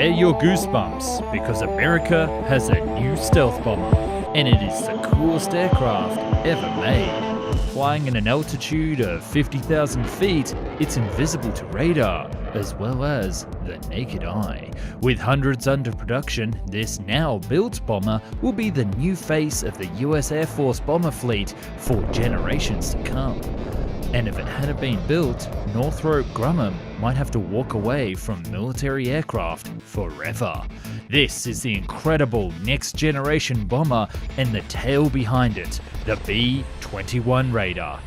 Prepare your goosebumps, because America has a new stealth bomber, and it is the coolest aircraft ever made. Flying at an altitude of 50,000 feet, it's invisible to radar, as well as the naked eye. With hundreds under production, this now-built bomber will be the new face of the US Air Force bomber fleet for generations to come. And if it hadn't been built, Northrop Grumman might have to walk away from military aircraft forever. This is the incredible next-generation bomber and the tale behind it, the B-21 Raider.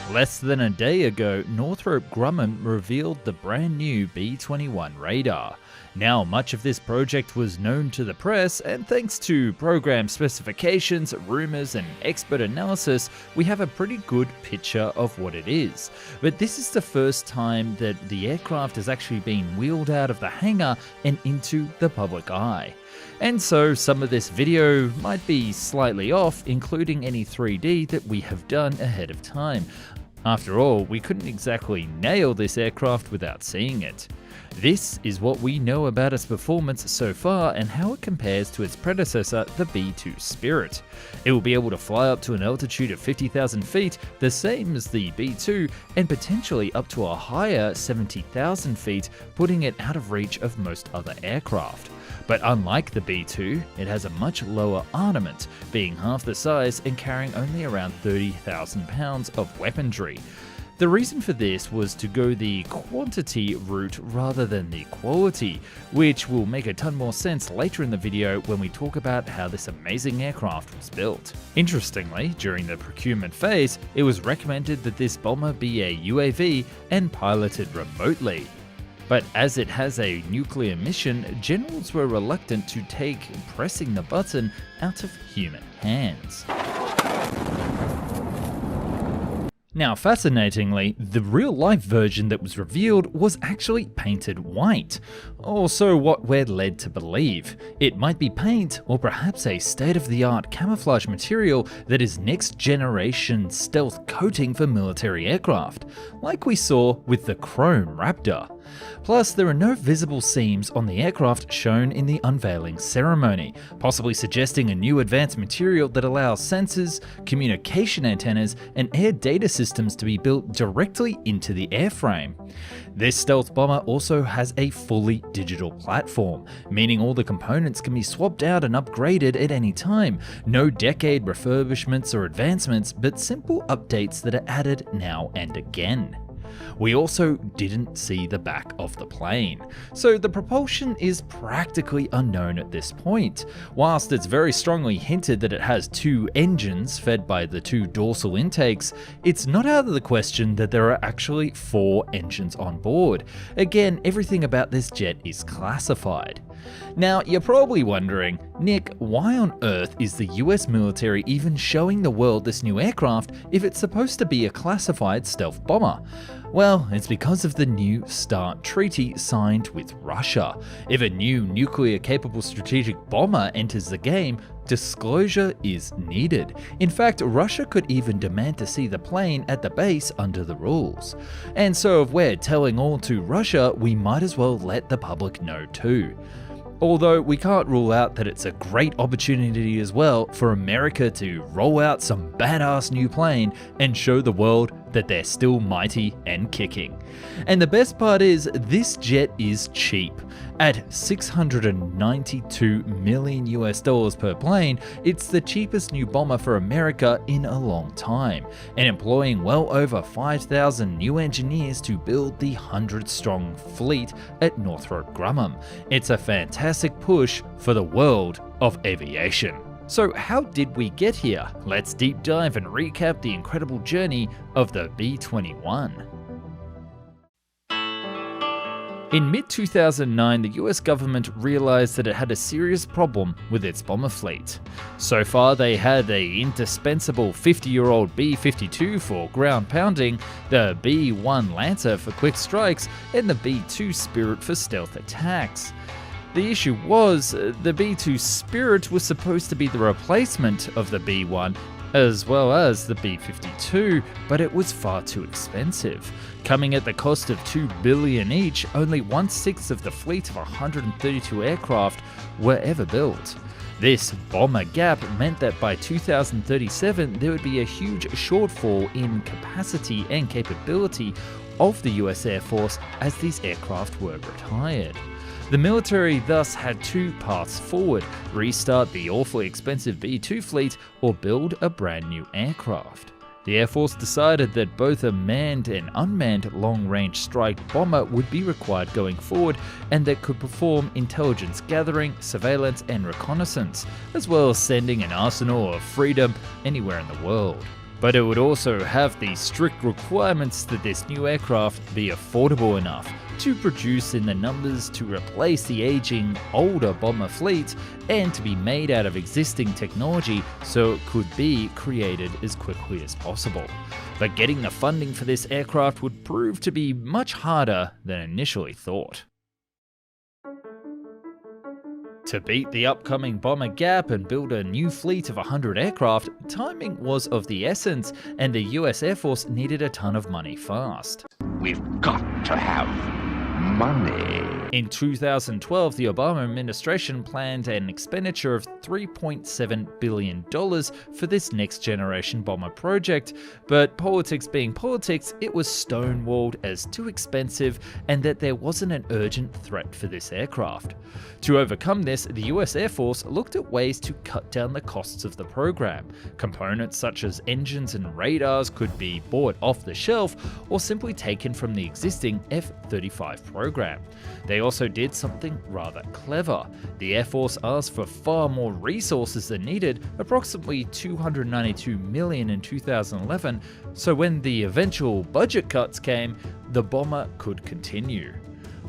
Less than a day ago, Northrop Grumman revealed the brand new B-21 Raider. Now, much of this project was known to the press, and thanks to program specifications, rumors, and expert analysis, we have a pretty good picture of what it is. But this is the first time that the aircraft has actually been wheeled out of the hangar and into the public eye. And so some of this video might be slightly off, including any 3D that we have done ahead of time. After all, we couldn't exactly nail this aircraft without seeing it. This is what we know about its performance so far and how it compares to its predecessor, the B-2 Spirit. It will be able to fly up to an altitude of 50,000 feet, the same as the B-2, and potentially up to a higher 70,000 feet, putting it out of reach of most other aircraft. But unlike the B-2, it has a much lower armament, being half the size and carrying only around 30,000 pounds of weaponry. The reason for this was to go the quantity route rather than the quality, which will make a ton more sense later in the video when we talk about how this amazing aircraft was built. Interestingly, during the procurement phase, it was recommended that this bomber be a UAV and piloted remotely. But as it has a nuclear mission, generals were reluctant to take pressing the button out of human hands. Now, fascinatingly, the real-life version that was revealed was actually painted white. Or so what we're led to believe. It might be paint, or perhaps a state-of-the-art camouflage material that is next-generation stealth coating for military aircraft, like we saw with the Chrome Raptor. Plus, there are no visible seams on the aircraft shown in the unveiling ceremony, possibly suggesting a new advanced material that allows sensors, communication antennas, and air data systems to be built directly into the airframe. This stealth bomber also has a fully digital platform, meaning all the components can be swapped out and upgraded at any time. No decade refurbishments or advancements, but simple updates that are added now and again. We also didn't see the back of the plane, so the propulsion is practically unknown at this point. Whilst it's very strongly hinted that it has two engines fed by the two dorsal intakes, it's not out of the question that there are actually 4 engines on board. Again, everything about this jet is classified. Now, you're probably wondering, Nick, why on earth is the US military even showing the world this new aircraft if it's supposed to be a classified stealth bomber? Well, it's because of the new START treaty signed with Russia. If a new nuclear-capable strategic bomber enters the game, disclosure is needed. In fact, Russia could even demand to see the plane at the base under the rules. And so if we're telling all to Russia, we might as well let the public know too. Although we can't rule out that it's a great opportunity as well for America to roll out some badass new plane and show the world that they're still mighty and kicking. And the best part is, this jet is cheap. At $692 million US per plane, it's the cheapest new bomber for America in a long time, and employing well over 5,000 new engineers to build the 100-strong fleet at Northrop Grumman. It's a fantastic push for the world of aviation. So how did we get here? Let's deep dive and recap the incredible journey of the B-21. In mid-2009, the US government realized that it had a serious problem with its bomber fleet. So far, they had the indispensable 50-year-old B-52 for ground pounding, the B-1 Lancer for quick strikes, and the B-2 Spirit for stealth attacks. The issue was, the B-2 Spirit was supposed to be the replacement of the B-1, as well as the B-52, but it was far too expensive. Coming at the cost of $2 billion each, only 1/6 of the fleet of 132 aircraft were ever built. This bomber gap meant that by 2037 there would be a huge shortfall in capacity and capability of the US Air Force as these aircraft were retired. The military thus had two paths forward: restart the awfully expensive B-2 fleet or build a brand new aircraft. The Air Force decided that both a manned and unmanned long-range strike bomber would be required going forward, and that could perform intelligence gathering, surveillance and reconnaissance, as well as sending an arsenal of freedom anywhere in the world. But it would also have the strict requirements that this new aircraft be affordable enough to produce in the numbers to replace the aging, older bomber fleet, and to be made out of existing technology so it could be created as quickly as possible. But getting the funding for this aircraft would prove to be much harder than initially thought. To beat the upcoming bomber gap and build a new fleet of 100 aircraft, timing was of the essence, and the US Air Force needed a ton of money fast. We've got to have money. In 2012, the Obama administration planned an expenditure of $3.7 billion for this next-generation bomber project, but politics being politics, it was stonewalled as too expensive and that there wasn't an urgent threat for this aircraft. To overcome this, the US Air Force looked at ways to cut down the costs of the program. Components such as engines and radars could be bought off the shelf or simply taken from the existing F-35 program. They also did something rather clever. The Air Force asked for far more resources than needed, approximately $292 million in 2011, so when the eventual budget cuts came, the bomber could continue.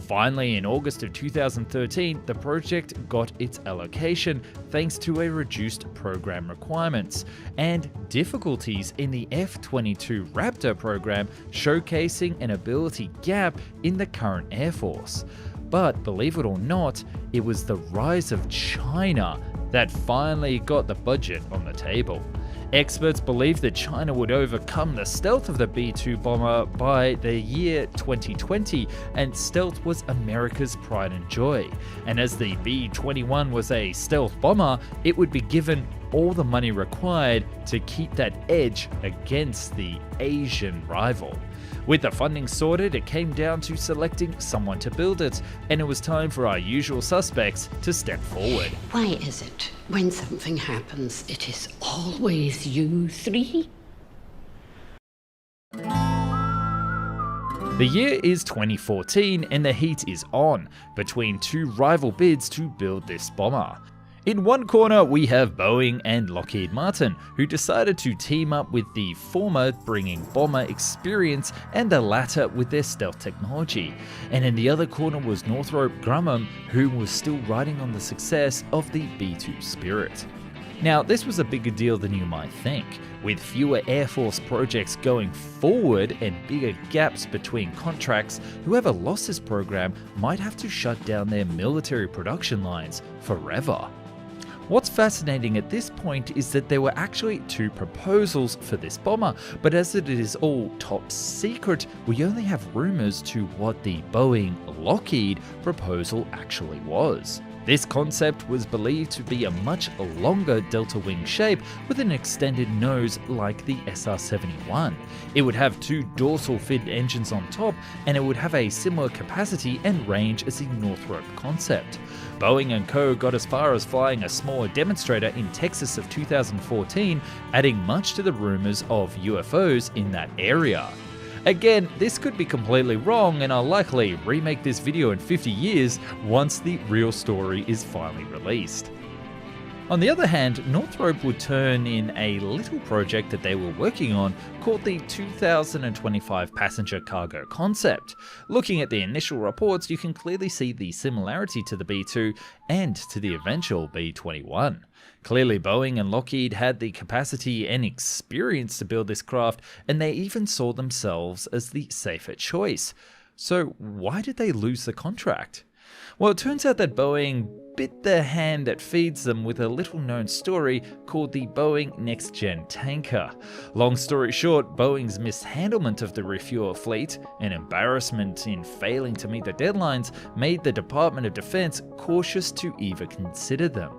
Finally, in August of 2013, the project got its allocation thanks to a reduced program requirements and difficulties in the F-22 Raptor program, showcasing an ability gap in the current Air Force. But believe it or not, it was the rise of China that finally got the budget on the table. Experts believe that China would overcome the stealth of the B-2 bomber by the year 2020, and stealth was America's pride and joy. And as the B-21 was a stealth bomber, it would be given all the money required to keep that edge against the Asian rival. With the funding sorted, it came down to selecting someone to build it, and it was time for our usual suspects to step forward. Why is it, when something happens, it is always you three? The year is 2014, and the heat is on between two rival bids to build this bomber. In one corner, we have Boeing and Lockheed Martin, who decided to team up with the former bringing bomber experience and the latter with their stealth technology. And in the other corner was Northrop Grumman, who was still riding on the success of the B-2 Spirit. Now, this was a bigger deal than you might think. With fewer Air Force projects going forward and bigger gaps between contracts, whoever lost this program might have to shut down their military production lines forever. What's fascinating at this point is that there were actually two proposals for this bomber, but as it is all top secret, we only have rumors to what the Boeing-Lockheed proposal actually was. This concept was believed to be a much longer delta wing shape with an extended nose like the SR-71. It would have two dorsal fin engines on top, and it would have a similar capacity and range as the Northrop concept. Boeing & Co. got as far as flying a smaller demonstrator in Texas of 2014, adding much to the rumors of UFOs in that area. Again, this could be completely wrong, and I'll likely remake this video in 50 years once the real story is finally released. On the other hand, Northrop would turn in a little project that they were working on called the 2025 passenger cargo concept. Looking at the initial reports, you can clearly see the similarity to the B-2 and to the eventual B-21. Clearly, Boeing and Lockheed had the capacity and experience to build this craft, and they even saw themselves as the safer choice. So why did they lose the contract? Well, it turns out that Boeing bit the hand that feeds them with a little-known story called the Boeing Next Gen Tanker. Long story short, Boeing's mishandlement of the refuel fleet and embarrassment in failing to meet the deadlines made the Department of Defense cautious to even consider them.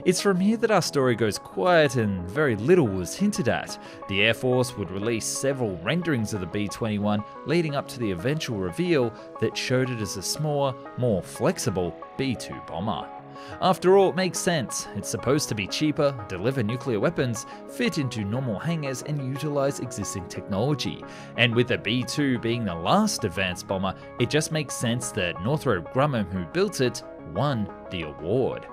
It's from here that our story goes quiet and very little was hinted at. The Air Force would release several renderings of the B-21 leading up to the eventual reveal that showed it as a smaller, more flexible B-2 bomber. After all, it makes sense. It's supposed to be cheaper, deliver nuclear weapons, fit into normal hangars, and utilize existing technology. And with the B-2 being the last advanced bomber, it just makes sense that Northrop Grumman, who built it, won the award.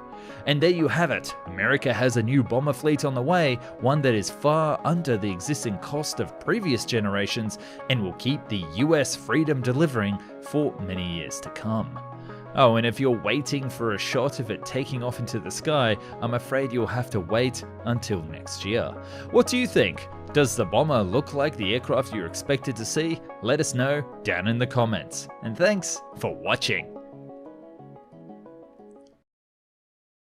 And there you have it. America has a new bomber fleet on the way, one that is far under the existing cost of previous generations and will keep the US freedom delivering for many years to come. Oh, and if you're waiting for a shot of it taking off into the sky, I'm afraid you'll have to wait until next year. What do you think? Does the bomber look like the aircraft you're expected to see? Let us know down in the comments. And thanks for watching.